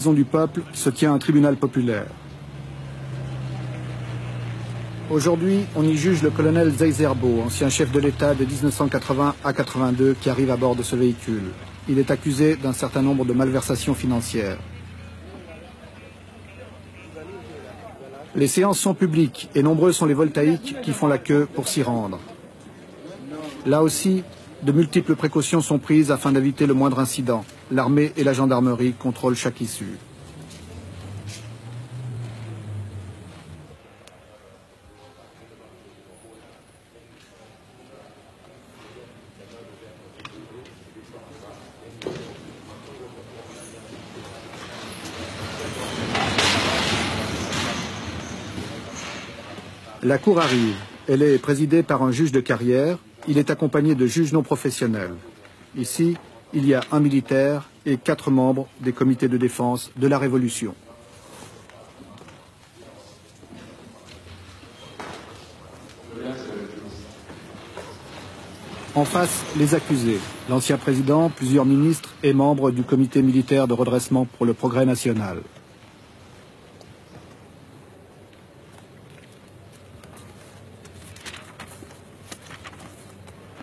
Maison du Peuple se tient un tribunal populaire. Aujourd'hui, on y juge le colonel Zeizerbo, ancien chef de l'État de 1980 à 82, qui arrive à bord de ce véhicule. Il est accusé d'un certain nombre de malversations financières. Les séances sont publiques et nombreux sont les voltaïques qui font la queue pour s'y rendre. Là aussi, de multiples précautions sont prises afin d'éviter le moindre incident. L'armée et la gendarmerie contrôlent chaque issue. La cour arrive. Elle est présidée par un juge de carrière. Il est accompagné de juges non professionnels. Ici, il y a un militaire et 4 membres des comités de défense de la Révolution. En face, les accusés. L'ancien président, plusieurs ministres et membres du comité militaire de redressement pour le progrès national.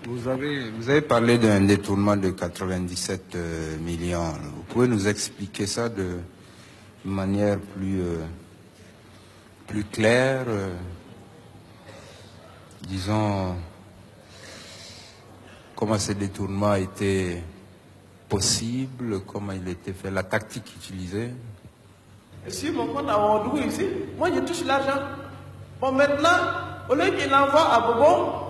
Vous avez parlé d'un détournement de 97 millions. Vous pouvez nous expliquer ça de manière plus claire, disons, comment ce détournement a été possible, comment il a été fait, la tactique utilisée? Si mon compte a Ouagadougou ici, moi je touche l'argent. Bon, maintenant, au lieu qu'il envoie à Bobo,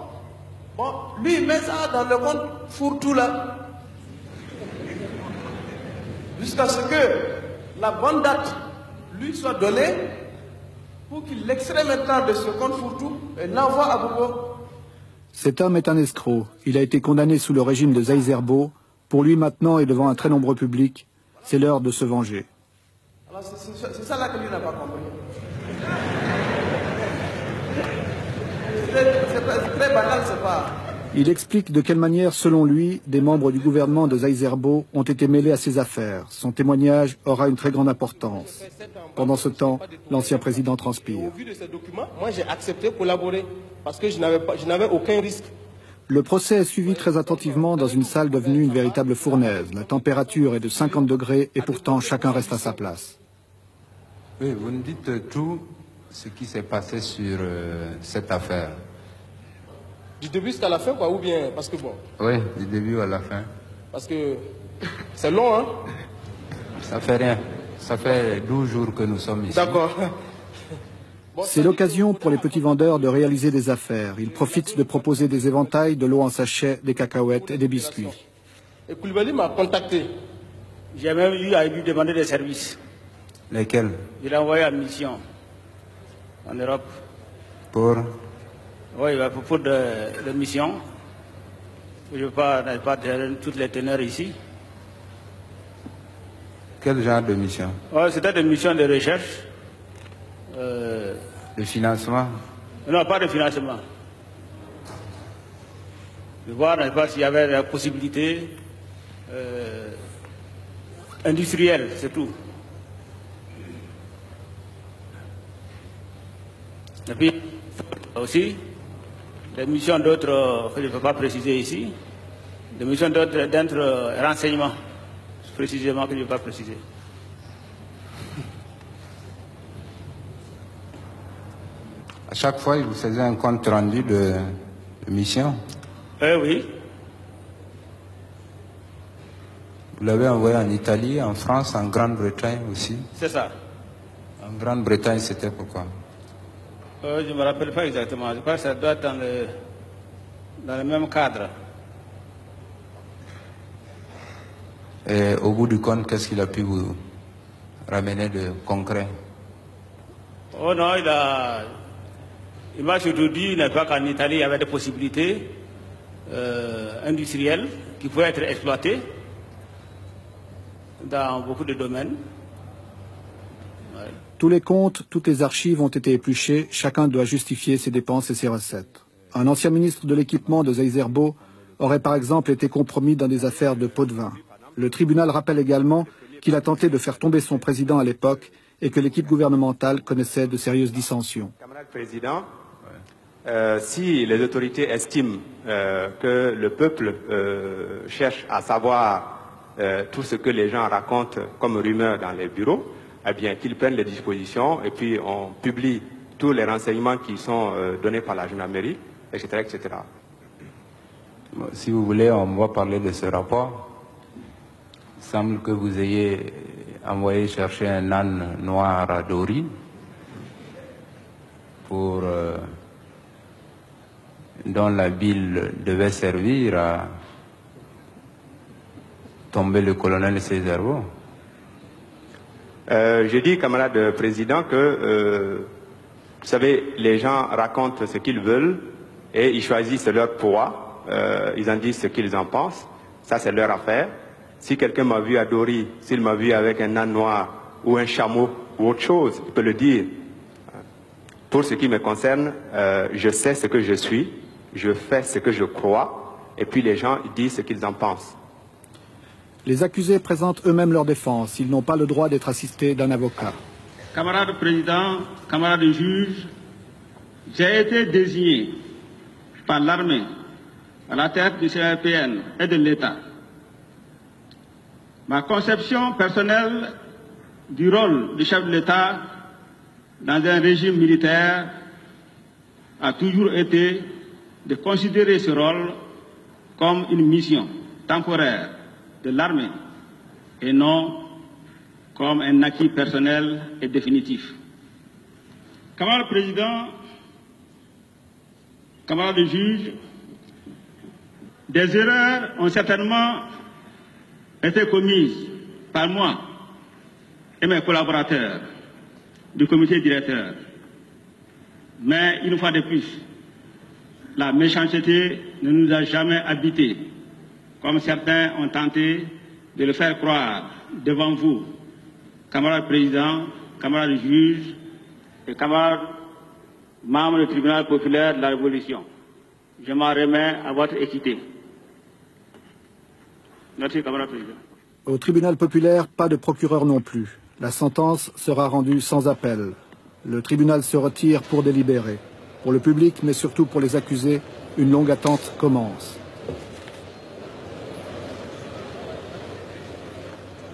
bon, lui il met ça dans le compte fourre-tout là. Jusqu'à ce que la bonne date lui soit donnée pour qu'il l'extrait maintenant de ce compte fourre-tout et l'envoie à Bobo. Cet homme est un escroc. Il a été condamné sous le régime de Zeizerbo. Pour lui maintenant et devant un très nombreux public, c'est l'heure de se venger. Alors c'est ça là que lui n'a pas compris. C'est très banal, c'est pas... Il explique de quelle manière, selon lui, des membres du gouvernement de Zeizerbo ont été mêlés à ses affaires. Son témoignage aura une très grande importance. Pendant ce temps, l'ancien président transpire. Au vu de ces documents, moi j'ai accepté de collaborer parce que je n'avais aucun risque. Le procès est suivi très attentivement dans une salle devenue une véritable fournaise. La température est de 50 degrés et pourtant chacun reste à sa place. Oui, vous nous dites tout ce qui s'est passé sur cette affaire. Du début jusqu'à la fin, quoi, ou bien parce que bon. Oui, du début à la fin. Parce que c'est long, hein. Ça fait rien. Ça fait 12 jours que nous sommes ici. D'accord. C'est l'occasion pour les petits vendeurs de réaliser des affaires. Ils profitent de proposer des éventails, de l'eau en sachet, des cacahuètes et des biscuits. Et Koulibaly m'a contacté. J'ai même eu à lui demander des services. Lesquels? Je l'ai envoyé en mission en Europe. Pour? Oui, pour de missions. Je ne veux pas donner toutes les teneurs ici. Quel genre de mission? Ouais, c'était des missions de recherche. De financement? Non, pas de financement. De voir s'il y avait la possibilité industrielle, c'est tout. Et puis, aussi, des missions d'autres que je ne peux pas préciser ici, des missions d'autres renseignements, précisément que je ne peux pas préciser. À chaque fois, il vous faisait un compte rendu de mission? Oui. Vous l'avez envoyé en Italie, en France, en Grande-Bretagne aussi? C'est ça. En Grande-Bretagne, c'était pourquoi? Je ne me rappelle pas exactement. Je crois que ça doit être dans le même cadre. Et au bout du compte, qu'est-ce qu'il a pu vous ramener de concret? Oh non, il m'a surtout dit qu'en Italie, il y avait des possibilités industrielles qui pouvaient être exploitées dans beaucoup de domaines. Ouais. Tous les comptes, toutes les archives ont été épluchées. Chacun doit justifier ses dépenses et ses recettes. Un ancien ministre de l'équipement de Zeizerbo aurait par exemple été compromis dans des affaires de pots de vin. Le tribunal rappelle également qu'il a tenté de faire tomber son président à l'époque et que l'équipe gouvernementale connaissait de sérieuses dissensions. Camarade président, si les autorités estiment que le peuple cherche à savoir tout ce que les gens racontent comme rumeurs dans les bureaux, eh bien qu'ils prennent les dispositions et puis on publie tous les renseignements qui sont donnés par la gendarmerie, etc., etc. Bon, si vous voulez, on va parler de ce rapport. Il semble que vous ayez envoyé chercher un âne noir à Dori pour dont la bile devait servir à tomber le colonel Césarbo. Je dis, camarade président, que vous savez, les gens racontent ce qu'ils veulent et ils choisissent leur poids, ils en disent ce qu'ils en pensent, ça c'est leur affaire. Si quelqu'un m'a vu à Dori, s'il m'a vu avec un âne noir ou un chameau ou autre chose, il peut le dire. Pour ce qui me concerne, je sais ce que je suis, je fais ce que je crois, et puis les gens ils disent ce qu'ils en pensent. Les accusés présentent eux-mêmes leur défense. Ils n'ont pas le droit d'être assistés d'un avocat. Camarade président, camarade juge, j'ai été désigné par l'armée à la tête du CRPN et de l'État. Ma conception personnelle du rôle du chef de l'État dans un régime militaire a toujours été de considérer ce rôle comme une mission temporaire de l'armée et non comme un acquis personnel et définitif. Camarade président, camarade juge, des erreurs ont certainement été commises par moi et mes collaborateurs du comité directeur. Mais une fois de plus, la méchanceté ne nous a jamais habités, comme certains ont tenté de le faire croire devant vous, camarades présidents, camarades juges et camarades membres du tribunal populaire de la Révolution. Je m'en remets à votre équité. Merci, camarade président. Au tribunal populaire, pas de procureur non plus. La sentence sera rendue sans appel. Le tribunal se retire pour délibérer. Pour le public, mais surtout pour les accusés, une longue attente commence.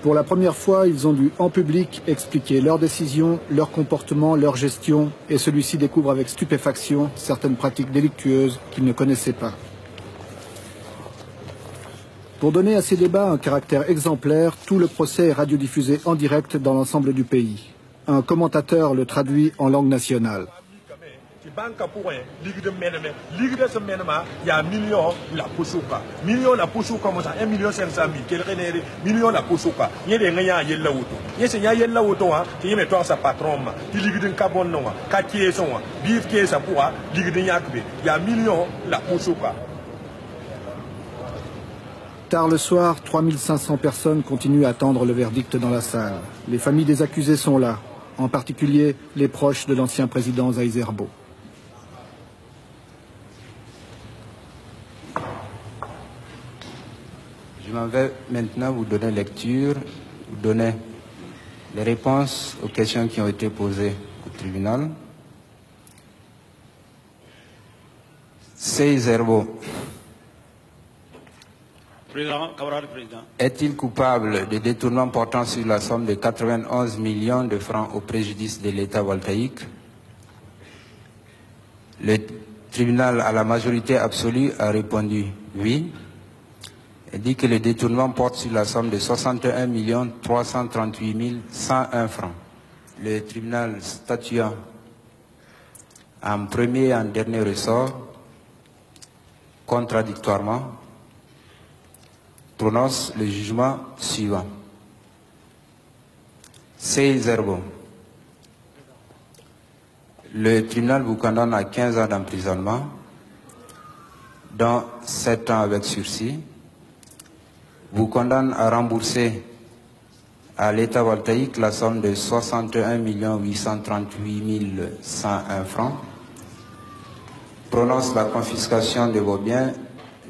Pour la première fois, ils ont dû en public expliquer leurs décisions, leur comportement, leur gestion, et celui-ci découvre avec stupéfaction certaines pratiques délictueuses qu'ils ne connaissaient pas. Pour donner à ces débats un caractère exemplaire, tout le procès est radiodiffusé en direct dans l'ensemble du pays. Un commentateur le traduit en langue nationale. Ligue de ce mènement, il y a million la posuka. Million la posuka, moi, 1 500 000. Quel million la posuka. Il y a des gens qui sont il y a des gens qui mettent sa patron. Il ligue de carbone, quartier son, bif qui est sa poids, ligue de yakbe. Il y a million la posuka. Tard le soir, 3500 personnes continuent à attendre le verdict dans la salle. Les familles des accusés sont là, en particulier les proches de l'ancien président Zaïzerbo. Je m'en vais maintenant vous donner lecture, vous donner les réponses aux questions qui ont été posées au tribunal. Zaïzerbo. Est-il coupable de détournement portant sur la somme de 91 millions de francs au préjudice de l'État voltaïque? Le tribunal à la majorité absolue a répondu oui. Et dit que le détournement porte sur la somme de 61 338 101 francs. Le tribunal statuant en premier et en dernier ressort, contradictoirement, prononce le jugement suivant. Zaïzerbo. Le tribunal vous condamne à 15 ans d'emprisonnement, dont 7 ans avec sursis. Vous condamne à rembourser à l'État voltaïque la somme de 61 838 101 francs. Prononce la confiscation de vos biens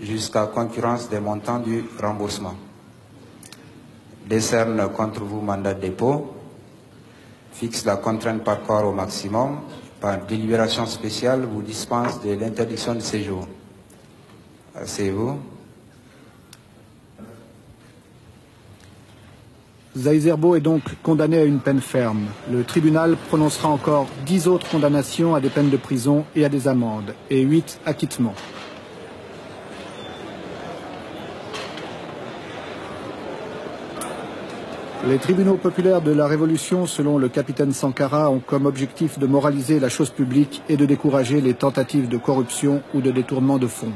jusqu'à concurrence des montants du remboursement. décerne contre vous mandat de dépôt, fixe la contrainte par corps au maximum, par délibération spéciale vous dispense de l'interdiction de séjour. Asseyez-vous. Zaïzerbo est donc condamné à une peine ferme. Le tribunal prononcera encore 10 autres condamnations à des peines de prison et à des amendes, et 8 acquittements. Les tribunaux populaires de la Révolution, selon le capitaine Sankara, ont comme objectif de moraliser la chose publique et de décourager les tentatives de corruption ou de détournement de fonds.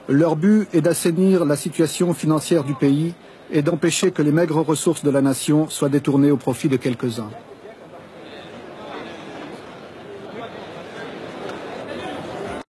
Leur but est d'assainir la situation financière du pays et d'empêcher que les maigres ressources de la nation soient détournées au profit de quelques-uns.